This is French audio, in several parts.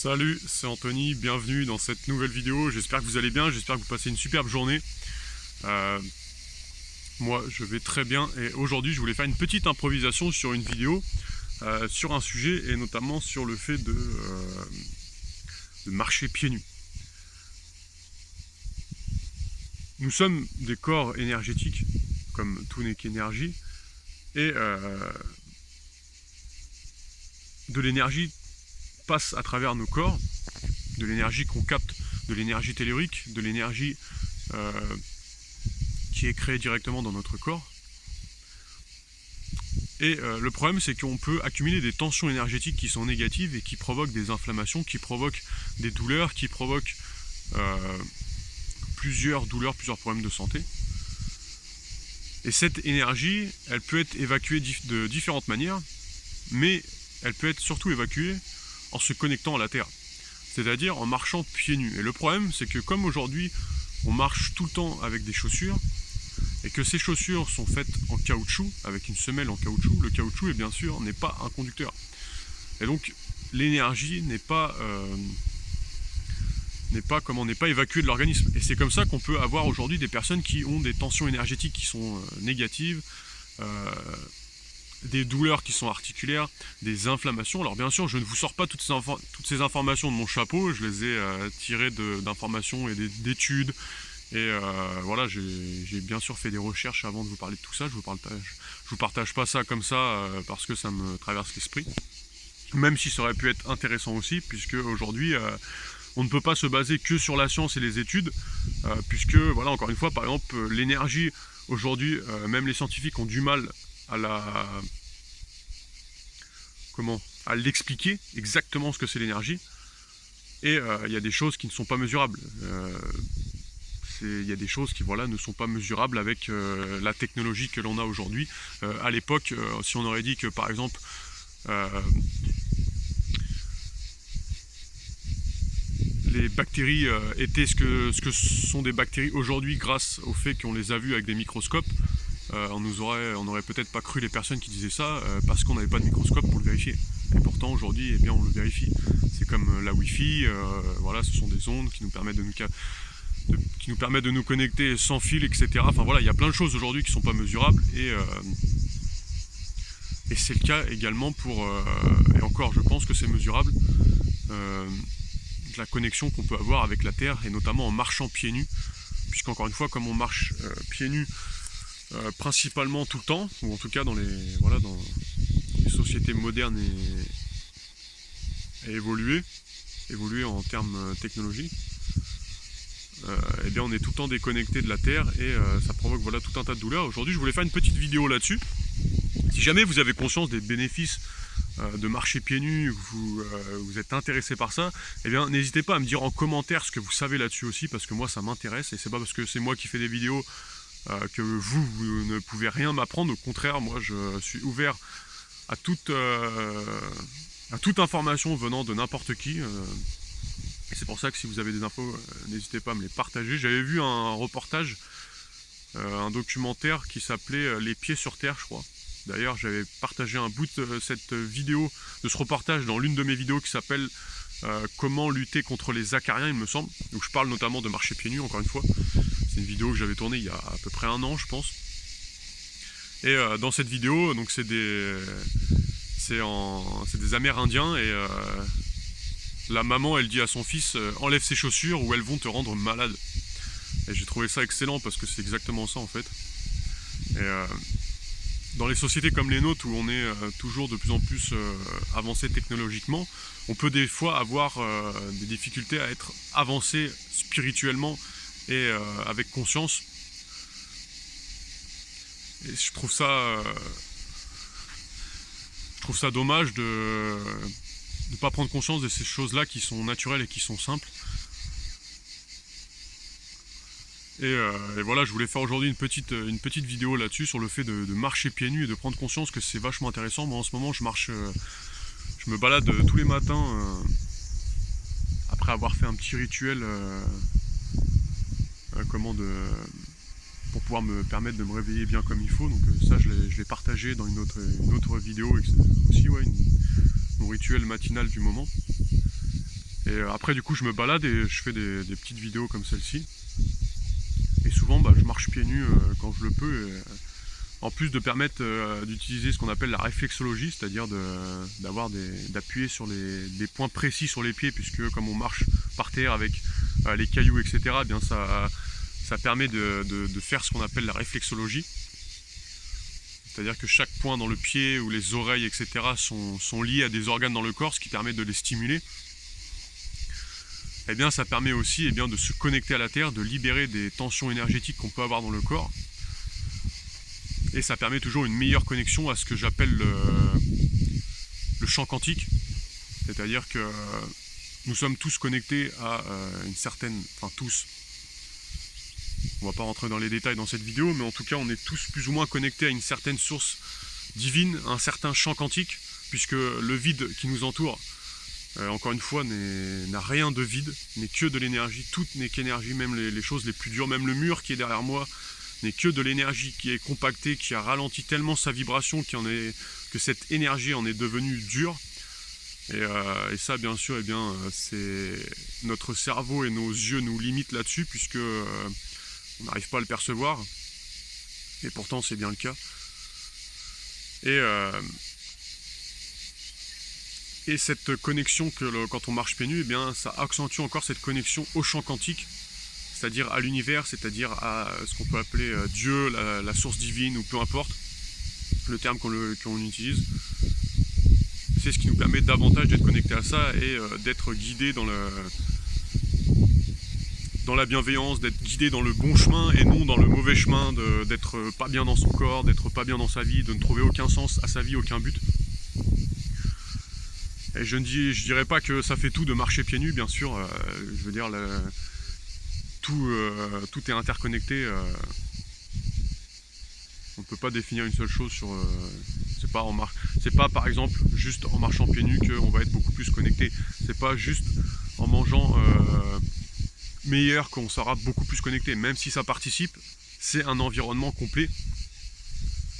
Salut, c'est Anthony, bienvenue dans cette nouvelle vidéo, j'espère que vous allez bien, j'espère que vous passez une superbe journée. Moi je vais très bien et aujourd'hui je voulais faire une petite improvisation sur une vidéo sur un sujet et notamment sur le fait de marcher pieds nus. Nous sommes des corps énergétiques, comme tout n'est qu'énergie, et de l'énergie passe à travers nos corps, de l'énergie qu'on capte, de l'énergie tellurique, de l'énergie qui est créée directement dans notre corps. Et le problème, c'est qu'on peut accumuler des tensions énergétiques qui sont négatives et qui provoquent des inflammations, qui provoquent des douleurs, qui provoquent plusieurs douleurs, plusieurs problèmes de santé. Et cette énergie, elle peut être évacuée de différentes manières, mais elle peut être surtout évacuée en se connectant à la terre, c'est-à-dire en marchant pieds nus. Et le problème, c'est que comme aujourd'hui, on marche tout le temps avec des chaussures, et que ces chaussures sont faites en caoutchouc, avec une semelle en caoutchouc, le caoutchouc, et bien sûr, n'est pas un conducteur. Et donc, l'énergie n'est pas évacuée de l'organisme. Et c'est comme ça qu'on peut avoir aujourd'hui des personnes qui ont des tensions énergétiques qui sont négatives, des douleurs qui sont articulaires, des inflammations. Alors bien sûr, je ne vous sors pas toutes ces informations de mon chapeau, je les ai tirées d'informations et d'études. Et voilà, j'ai bien sûr fait des recherches avant de vous parler de tout ça. Je vous partage pas ça comme ça parce que ça me traverse l'esprit. Même si ça aurait pu être intéressant aussi, puisque aujourd'hui, on ne peut pas se baser que sur la science et les études, puisque, voilà, encore une fois, par exemple, l'énergie, aujourd'hui, même les scientifiques ont du mal à l'expliquer exactement ce que c'est l'énergie. Et il y a des choses qui ne sont pas mesurables. Il y a des choses qui ne sont pas mesurables avec la technologie que l'on a aujourd'hui. À l'époque, si on aurait dit que par exemple les bactéries étaient ce que sont des bactéries aujourd'hui grâce au fait qu'on les a vues avec des microscopes, on n'aurait peut-être pas cru les personnes qui disaient ça parce qu'on n'avait pas de microscope pour le vérifier. Et pourtant aujourd'hui, eh bien, on le vérifie. C'est comme la Wi-Fi, voilà, ce sont des ondes qui nous permettent de nous connecter sans fil, etc. Enfin voilà, il y a plein de choses aujourd'hui qui ne sont pas mesurables et c'est le cas également pour, et encore je pense que c'est mesurable, la connexion qu'on peut avoir avec la Terre et notamment en marchant pieds nus, puisqu'encore une fois, comme on marche pieds nus principalement tout le temps, ou en tout cas dans les sociétés modernes et évoluées en termes technologiques, eh bien on est tout le temps déconnecté de la Terre et ça provoque tout un tas de douleurs. Aujourd'hui je voulais faire une petite vidéo là-dessus. Si jamais vous avez conscience des bénéfices de marcher pieds nus, vous êtes intéressé par ça, eh bien n'hésitez pas à me dire en commentaire ce que vous savez là-dessus aussi, parce que moi ça m'intéresse et c'est pas parce que c'est moi qui fais des vidéos que vous ne pouvez rien m'apprendre. Au contraire, moi je suis ouvert à toute information venant de n'importe qui. Et c'est pour ça que si vous avez des infos, n'hésitez pas à me les partager. J'avais vu un reportage, un documentaire qui s'appelait Les pieds sur terre, je crois. D'ailleurs, j'avais partagé un bout de cette vidéo, de ce reportage, dans l'une de mes vidéos qui s'appelle Comment lutter contre les acariens, il me semble. Donc je parle notamment de marcher pieds nus, encore une fois. C'est une vidéo que j'avais tournée il y a à peu près 1 an, je pense. Et dans cette vidéo, donc c'est des Amérindiens et la maman, elle dit à son fils enlève ses chaussures ou elles vont te rendre malade. Et j'ai trouvé ça excellent parce que c'est exactement ça en fait. Et dans les sociétés comme les nôtres où on est toujours de plus en plus avancé technologiquement, on peut des fois avoir des difficultés à être avancé spirituellement et avec conscience. Et je trouve ça dommage de ne pas prendre conscience de ces choses-là qui sont naturelles et qui sont simples. Et voilà, je voulais faire aujourd'hui une petite vidéo là-dessus, sur le fait de marcher pieds nus et de prendre conscience que c'est vachement intéressant. Moi en ce moment je me balade tous les matins après avoir fait un petit rituel pour pouvoir me permettre de me réveiller bien comme il faut. Donc ça je l'ai partagé dans une autre vidéo aussi, ouais, mon rituel matinal du moment. Et après du coup je me balade et je fais des petites vidéos comme celle-ci. Et souvent je marche pieds nus quand je le peux. En plus de permettre d'utiliser ce qu'on appelle la réflexologie, c'est-à-dire d'appuyer sur des points précis sur les pieds, puisque comme on marche par terre avec les cailloux, etc., eh bien ça permet de faire ce qu'on appelle la réflexologie. C'est-à-dire que chaque point dans le pied ou les oreilles, etc., sont liés à des organes dans le corps, ce qui permet de les stimuler. Eh bien, ça permet aussi de se connecter à la terre, de libérer des tensions énergétiques qu'on peut avoir dans le corps. Et ça permet toujours une meilleure connexion à ce que j'appelle le champ quantique. C'est-à-dire que nous sommes tous connectés à une certaine... Enfin tous. On va pas rentrer dans les détails dans cette vidéo, mais en tout cas on est tous plus ou moins connectés à une certaine source divine, un certain champ quantique, puisque le vide qui nous entoure, encore une fois, n'a rien de vide, n'est que de l'énergie. Tout n'est qu'énergie, même les choses les plus dures, même le mur qui est derrière moi, n'est que de l'énergie qui est compactée, qui a ralenti tellement sa vibration que cette énergie en est devenue dure. Et ça, bien sûr, c'est notre cerveau et nos yeux nous limitent là-dessus, puisque on n'arrive pas à le percevoir. Et pourtant, c'est bien le cas. Et cette connexion quand on marche pieds nus, ça accentue encore cette connexion au champ quantique, c'est-à-dire à l'univers, c'est-à-dire à ce qu'on peut appeler Dieu, la source divine, ou peu importe le terme qu'on utilise. C'est ce qui nous permet davantage d'être connecté à ça et d'être guidé dans la bienveillance, d'être guidé dans le bon chemin et non dans le mauvais chemin, d'être pas bien dans son corps, d'être pas bien dans sa vie, de ne trouver aucun sens à sa vie, aucun but. Et je dirais pas que ça fait tout de marcher pieds nus, bien sûr, je veux dire, tout est interconnecté. On ne peut pas définir une seule chose sur... c'est pas par exemple juste en marchant pieds nus qu'on va être beaucoup plus connecté. C'est pas juste en mangeant meilleur qu'on sera beaucoup plus connecté. Même si ça participe, c'est un environnement complet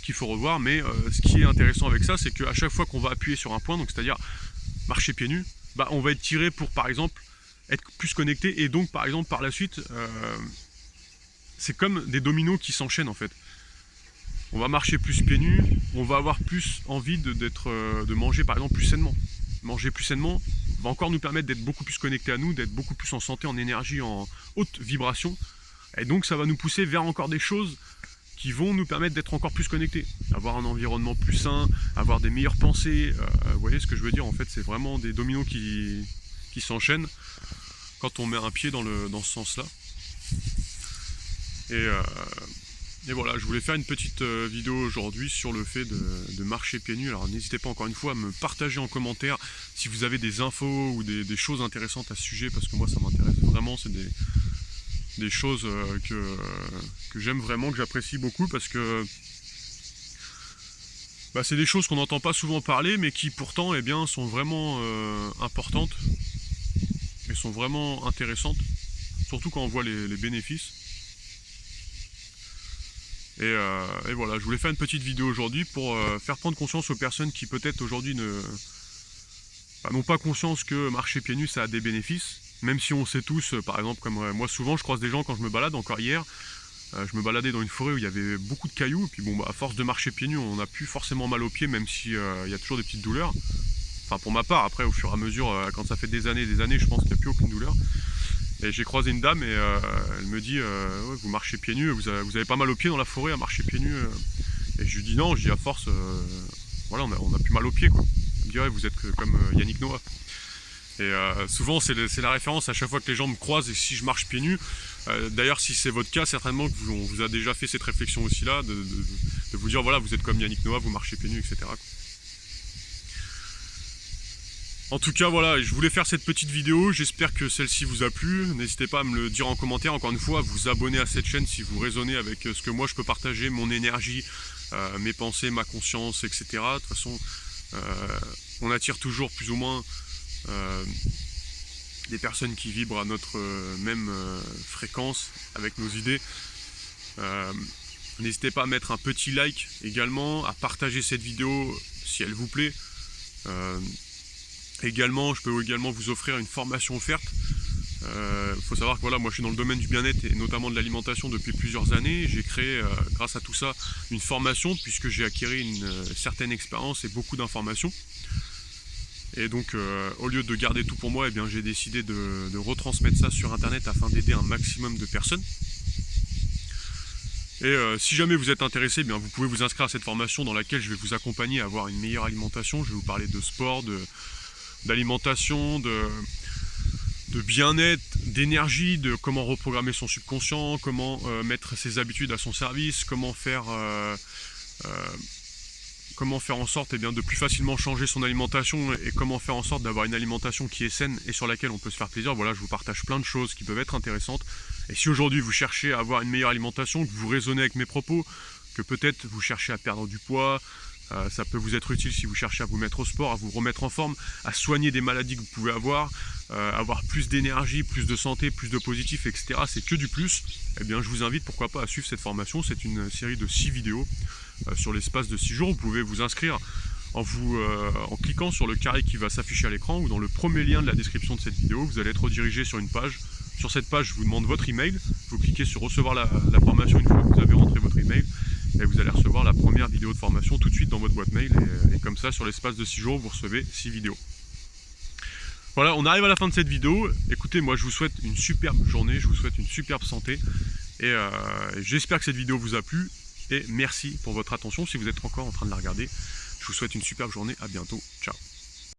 qu'il faut revoir. Mais ce qui est intéressant avec ça, c'est qu'à chaque fois qu'on va appuyer sur un point, donc c'est-à-dire marcher pieds nus, on va être tiré pour par exemple être plus connecté. Et donc par exemple par la suite, c'est comme des dominos qui s'enchaînent en fait. On va marcher plus pieds nus, on va avoir plus envie de manger par exemple plus sainement. Manger plus sainement va encore nous permettre d'être beaucoup plus connectés à nous, d'être beaucoup plus en santé, en énergie, en haute vibration. Et donc ça va nous pousser vers encore des choses qui vont nous permettre d'être encore plus connectés. Avoir un environnement plus sain, avoir des meilleures pensées. Vous voyez ce que je veux dire, en fait c'est vraiment des dominos qui s'enchaînent quand on met un pied dans ce sens-là. Et voilà, je voulais faire une petite vidéo aujourd'hui sur le fait de marcher pieds nus. Alors n'hésitez pas encore une fois à me partager en commentaire si vous avez des infos ou des choses intéressantes à ce sujet, parce que moi ça m'intéresse vraiment, c'est des choses que j'aime vraiment, que j'apprécie beaucoup, parce que c'est des choses qu'on n'entend pas souvent parler, mais qui pourtant sont vraiment importantes et sont vraiment intéressantes, surtout quand on voit les bénéfices. Et voilà, je voulais faire une petite vidéo aujourd'hui pour faire prendre conscience aux personnes qui peut-être aujourd'hui n'ont pas conscience que marcher pieds nus ça a des bénéfices, même si on sait tous, par exemple comme moi souvent je croise des gens quand je me balade, encore hier, je me baladais dans une forêt où il y avait beaucoup de cailloux, et puis à force de marcher pieds nus on n'a plus forcément mal aux pieds, même si il y a toujours des petites douleurs, enfin pour ma part. Après au fur et à mesure, quand ça fait des années, je pense qu'il n'y a plus aucune douleur. Et j'ai croisé une dame et elle me dit ouais, vous marchez pieds nus, vous avez pas mal aux pieds dans la forêt à marcher pieds nus. Et je lui dis non, je dis à force, voilà, on a plus mal aux pieds quoi. Elle me dit ouais, vous êtes comme Yannick Noah. Et souvent c'est la référence à chaque fois que les gens me croisent et si je marche pieds nus. D'ailleurs si c'est votre cas, certainement que on vous a déjà fait cette réflexion aussi là, de vous dire voilà, vous êtes comme Yannick Noah, vous marchez pieds nus, etc. quoi. En tout cas voilà, je voulais faire cette petite vidéo, j'espère que celle-ci vous a plu. N'hésitez pas à me le dire en commentaire, encore une fois, à vous abonner à cette chaîne si vous raisonnez avec ce que moi je peux partager, mon énergie, mes pensées, ma conscience, etc. De toute façon, on attire toujours plus ou moins des personnes qui vibrent à notre même fréquence avec nos idées. N'hésitez pas à mettre un petit like également, à partager cette vidéo si elle vous plaît. Également, je peux également vous offrir une formation offerte. Faut savoir que voilà, moi je suis dans le domaine du bien-être et notamment de l'alimentation depuis plusieurs années. J'ai créé, grâce à tout ça, une formation puisque j'ai acquis une certaine expérience et beaucoup d'informations. Et donc, au lieu de garder tout pour moi, eh bien, j'ai décidé de retransmettre ça sur Internet afin d'aider un maximum de personnes. Et si jamais vous êtes intéressé, eh bien, vous pouvez vous inscrire à cette formation dans laquelle je vais vous accompagner à avoir une meilleure alimentation. Je vais vous parler de sport, d'alimentation, de bien-être, d'énergie, de comment reprogrammer son subconscient, comment mettre ses habitudes à son service, comment faire en sorte de plus facilement changer son alimentation et comment faire en sorte d'avoir une alimentation qui est saine et sur laquelle on peut se faire plaisir. Voilà, je vous partage plein de choses qui peuvent être intéressantes. Et si aujourd'hui vous cherchez à avoir une meilleure alimentation, que vous raisonnez avec mes propos, que peut-être vous cherchez à perdre du poids, ça peut vous être utile si vous cherchez à vous mettre au sport, à vous remettre en forme, à soigner des maladies que vous pouvez avoir plus d'énergie, plus de santé, plus de positif, etc. C'est que du plus. Eh bien, je vous invite, pourquoi pas, à suivre cette formation. C'est une série de 6 vidéos sur l'espace de 6 jours. Vous pouvez vous inscrire en cliquant sur le carré qui va s'afficher à l'écran ou dans le premier lien de la description de cette vidéo. Vous allez être redirigé sur une page. Sur cette page, je vous demande votre email. Vous cliquez sur recevoir la formation une fois que vous avez rentré votre email. Et vous allez recevoir la première vidéo de formation tout de suite dans votre boîte mail. Et comme ça, sur l'espace de 6 jours, vous recevez 6 vidéos. Voilà, on arrive à la fin de cette vidéo. Écoutez, moi je vous souhaite une superbe journée, je vous souhaite une superbe santé. Et j'espère que cette vidéo vous a plu. Et merci pour votre attention si vous êtes encore en train de la regarder. Je vous souhaite une superbe journée, à bientôt, ciao.